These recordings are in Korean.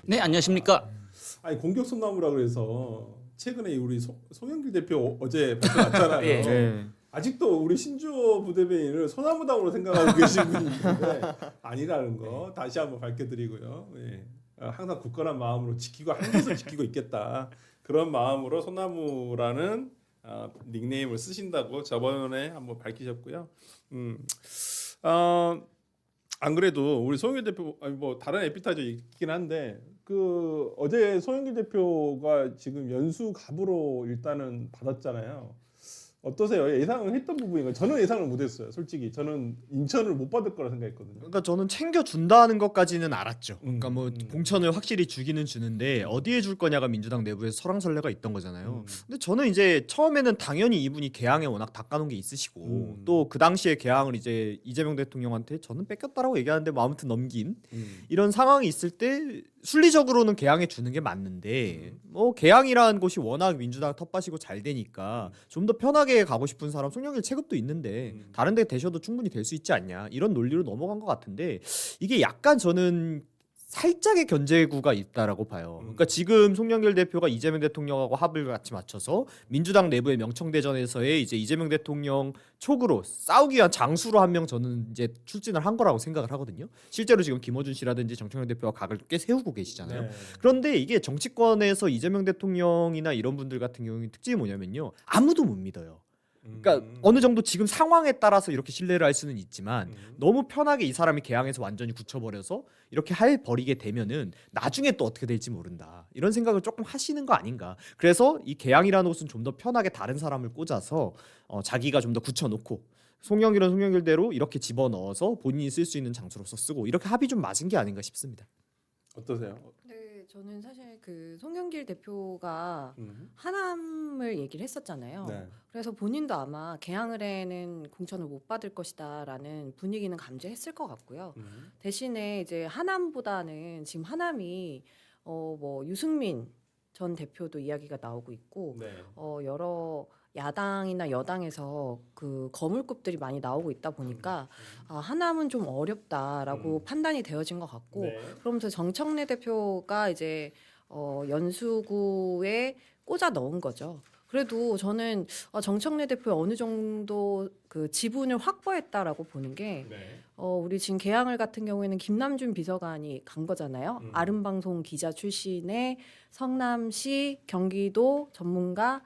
네, 안녕하십니까. 아니 공격 소나무라 그래서 최근에 우리 송영길 대표 어제 발표 났잖아요. 예. 네. 아직도 우리 신주호 부대변인을 소나무당으로 생각하고 계신 분이 있는데 아니라는 거 다시 한번 밝혀드리고요. 예. 항상 굳건한 마음으로 지키고 한 것을 지키고 있겠다. 그런 마음으로 소나무라는 닉네임을 쓰신다고 저번에 한번 밝히셨고요. 안 그래도 우리 송영길 대표 뭐 다른 에피타이저 있긴 한데 그 어제 송영길 대표가 지금 연수 갑으로 일단은 받았잖아요. 어떠세요? 예상을 했던 부분인가요? 저는 예상을 못했어요. 솔직히 저는 인천을 못 받을 거라 생각했거든요. 그러니까 저는 챙겨 준다는 것까지는 알았죠. 그러니까 뭐 공천을 확실히 주기는 주는데 어디에 줄 거냐가 민주당 내부에서 설왕설래가 있던 거잖아요. 근데 저는 이제 처음에는 당연히 이분이 개항에 워낙 닦아놓은 게 있으시고 또 그 당시에 개항을 이제 이재명 대통령한테 저는 뺏겼다라고 얘기하는데 뭐 아무튼 넘긴 이런 상황이 있을 때 순리적으로는 개항에 주는 게 맞는데 뭐 개항이라는 곳이 워낙 민주당 텃밭이고 잘 되니까 좀 더 편하게 가고 싶은 사람 송영길 체급도 있는데 다른 데 되셔도 충분히 될 수 있지 않냐 이런 논리로 넘어간 것 같은데 이게 약간 저는 살짝의 견제구가 있다라고 봐요. 그러니까 지금 송영길 대표가 이재명 대통령하고 합을 같이 맞춰서 민주당 내부의 명청대전에서의 이제 이재명 대통령 촉으로 싸우기 위한 장수로 한 명 저는 이제 출진을 한 거라고 생각을 하거든요. 실제로 지금 김어준 씨라든지 정청래 대표가 각을 꽤 세우고 계시잖아요. 네. 그런데 이게 정치권에서 이재명 대통령이나 이런 분들 같은 경우는 특징이 뭐냐면요. 아무도 못 믿어요. 그러니까 어느 정도 지금 상황에 따라서 이렇게 신뢰를 할 수는 있지만 너무 편하게 이 사람이 개항해서 완전히 굳혀버려서 이렇게 버리게 되면은 나중에 또 어떻게 될지 모른다 이런 생각을 조금 하시는 거 아닌가. 그래서 이 개항이라는 곳은 좀 더 편하게 다른 사람을 꽂아서 자기가 좀 더 굳혀놓고 송영길은 송영길대로 이렇게 집어넣어서 본인이 쓸 수 있는 장소로서 쓰고 이렇게 합이 좀 맞은 게 아닌가 싶습니다. 어떠세요? 네, 저는 사실 그 송영길 대표가 하남을 얘기를 했었잖아요. 네. 그래서 본인도 아마 개항을에는 공천을 못 받을 것이다라는 분위기는 감지했을 것 같고요. 대신에 이제 하남보다는 지금 하남이 뭐 유승민 전 대표도 이야기가 나오고 있고 네. 여러 야당이나 여당에서 그 거물급들이 많이 나오고 있다 보니까 하남은 좀 어렵다라고 판단이 되어진 것 같고 네. 그러면서 정청래 대표가 이제 연수구에 꽂아 넣은 거죠. 그래도 저는 정청래 대표의 어느 정도 그 지분을 확보했다라고 보는 게 네. 우리 지금 개항을 같은 경우에는 김남준 비서관이 간 거잖아요. 아름방송 기자 출신의 성남시 경기도 전문가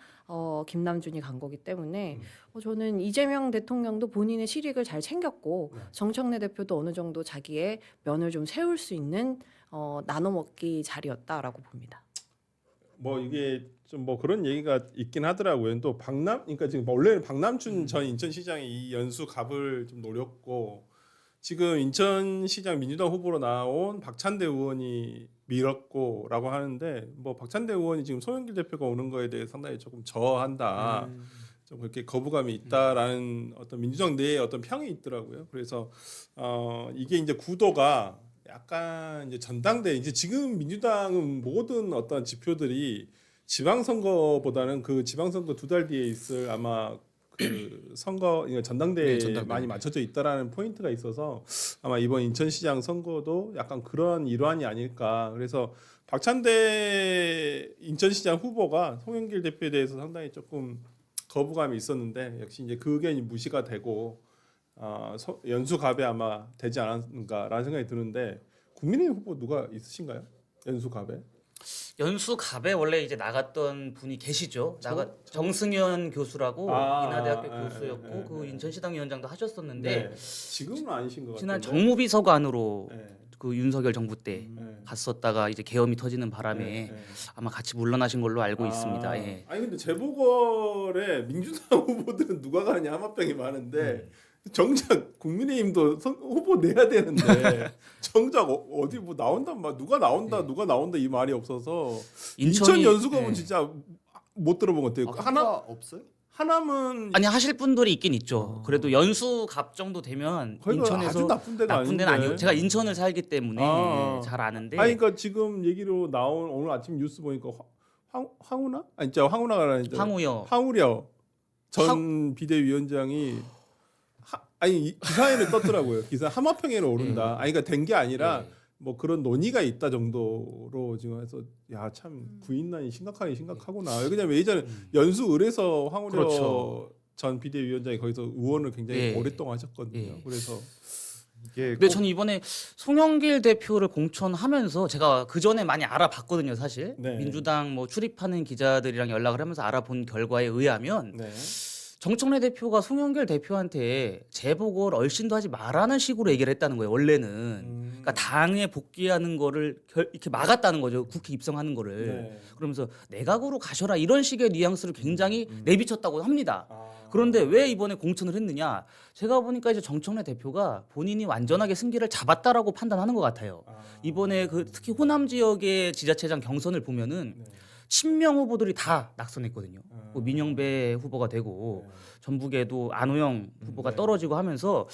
김남준이 간 거기 때문에 저는 이재명 대통령도 본인의 실익을 잘 챙겼고 정청래 대표도 어느 정도 자기의 면을 좀 세울 수 있는 나눠먹기 자리였다라고 봅니다. 뭐 이게 좀 뭐 그런 얘기가 있긴 하더라고요. 또 그러니까 지금 원래는 박남춘 전 인천시장이 이 연수 갑을 좀 노렸고 지금 인천시장 민주당 후보로 나온 박찬대 의원이 밀었고라고 하는데 뭐 박찬대 의원이 지금 송영길 대표가 오는 거에 대해 상당히 조금 저한다. 좀 그렇게 거부감이 있다라는 어떤 민주당 내에 어떤 평이 있더라고요. 그래서 이게 이제 구도가 약간 이제 전당대 이제 지금 민주당은 모든 어떤 지표들이 지방선거보다는 그 지방선거 2달 뒤에 있을 아마 그 선거 전당대에 많이 맞춰져 있다라는 포인트가 있어서 아마 이번 인천시장 선거도 약간 그런 일환이 아닐까. 그래서 박찬대 인천시장 후보가 송영길 대표에 대해서 상당히 조금 거부감이 있었는데 역시 이제 그 의견이 무시가 되고 연수갑에 아마 되지 않았는가라는 생각이 드는데 국민의힘 후보 누가 있으신가요? 연수갑에? 연수갑에 원래 이제 나갔던 분이 계시죠. 정승현 교수라고 인하대학교 교수였고 그 인천시당 위원장도 하셨었는데 지금은 아니신 것 같아요. 지난 정무비서관으로 네. 그 윤석열 정부 때 갔었다가 이제 계엄이 터지는 바람에 아마 같이 물러나신 걸로 알고 있습니다. 예. 아니 근데 재보궐에 민주당 후보들은 누가 가느냐 하마병이 많은데 정작 국민의힘도 후보 내야 되는데 정작 어디 뭐 나온단 말 누가 나온다 이 말이 없어서 인천 연수갑은 진짜 못 들어본 것 같아요. 하나 없어요? 하나는 아니 하실 분들이 있긴 있죠. 그래도 연수갑 정도 되면 인천에서 아주 나쁜 데가 나쁜 데는 아니고 제가 인천을 살기 때문에 잘 아는데. 아니 그러니까 지금 얘기로 나온 오늘 아침 뉴스 보니까 황우나 아니 진짜 황우나가 아니죠. 황우려 전 비대위원장이 아니 기사에는 떴더라고요. 기사 하마평에는 오른다. 아니 그러니까 된 게 아니라 뭐 그런 논의가 있다 정도로 지금 해서 야 참 구인난이 심각하구나. 왜냐면 예전에 연수을에서 황우려 그렇죠. 전 비대위원장이 거기서 의원을 굉장히 예. 오랫동안 하셨거든요. 예. 그래서 이게 근데 저는 이번에 송영길 대표를 공천하면서 제가 그 전에 많이 알아봤거든요, 사실. 네. 민주당 뭐 출입하는 기자들이랑 연락을 하면서 알아본 결과에 의하면 네. 정청래 대표가 송영길 대표한테 재보궐 얼씬도 하지 말라는 식으로 얘기를 했다는 거예요, 원래는. 그러니까 당에 복귀하는 거를 이렇게 막았다는 거죠, 국회 입성하는 거를. 네. 그러면서 내각으로 가셔라 이런 식의 뉘앙스를 굉장히 내비쳤다고 합니다. 아. 그런데 왜 이번에 공천을 했느냐? 제가 보니까 이제 정청래 대표가 본인이 완전하게 승기를 잡았다라고 판단하는 것 같아요. 이번에 그 특히 호남 지역의 지자체장 경선을 보면은 네. 친명 후보들이 다 낙선했거든요. 아. 뭐 민영배 후보가 되고 네. 전북에도 안호영 후보가 네. 떨어지고 하면서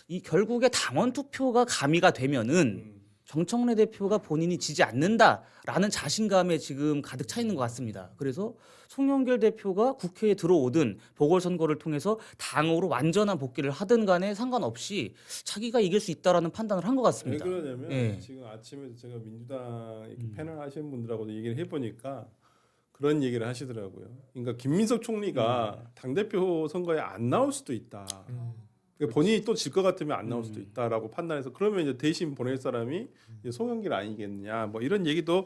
이 결국에 당원 투표가 가미가 되면은 정청래 대표가 본인이 지지 않는다라는 자신감에 지금 가득 차 있는 것 같습니다. 그래서 송영길 대표가 국회에 들어오든 보궐선거를 통해서 당으로 완전한 복귀를 하든 간에 상관없이 자기가 이길 수 있다라는 판단을 한 것 왜 같습니다. 그러냐면 예. 지금 아침에 제가 민주당 이렇게 패널 하시는 분들하고도 얘기를 해보니까 그런 얘기를 하시더라고요. 그러니까 김민석 총리가 당대표 선거에 안 나올 수도 있다. 그러니까 본인이 또 질 것 같으면 안 나올 수도 있다라고 판단해서 그러면 이제 대신 보낼 사람이 이제 송영길 아니겠느냐 뭐 이런 얘기도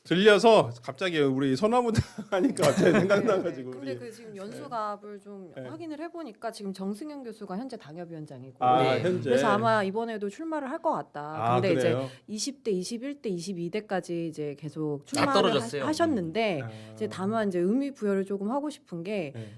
들려서 갑자기 우리 소나무 하니까 갑자기 생각나가지고 근데 우리 그 지금 연수갑을 좀 네. 확인을 해보니까 지금 정승현 교수가 현재 당협위원장이고 아 네. 현재 그래서 아마 이번에도 출마를 할 것 같다. 아 근데 이제 그래요? 20대, 21대, 22대까지 이제 계속 다 출마를 떨어졌어요. 하셨는데 아. 이제 다만 이제 의미 부여를 조금 하고 싶은 게 네.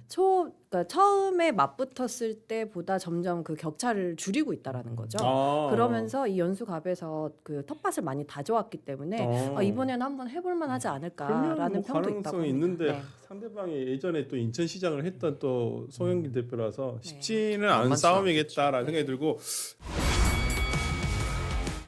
그러니까 처음에 맞붙었을 때보다 점점 그 격차를 줄이고 있다라는 거죠. 아. 그러면서 이 연수갑에서 그 텃밭을 많이 다져왔기 때문에 이번에는 한번 해볼만 하지 않을까라는 그러면 뭐 평도 있다고 가능성이 합니다. 있는데 네. 상대방이 예전에 또 인천시장을 했던 또 송영길 대표라서 네. 쉽지는 않은 만만치 싸움이겠다라는 생각이 들고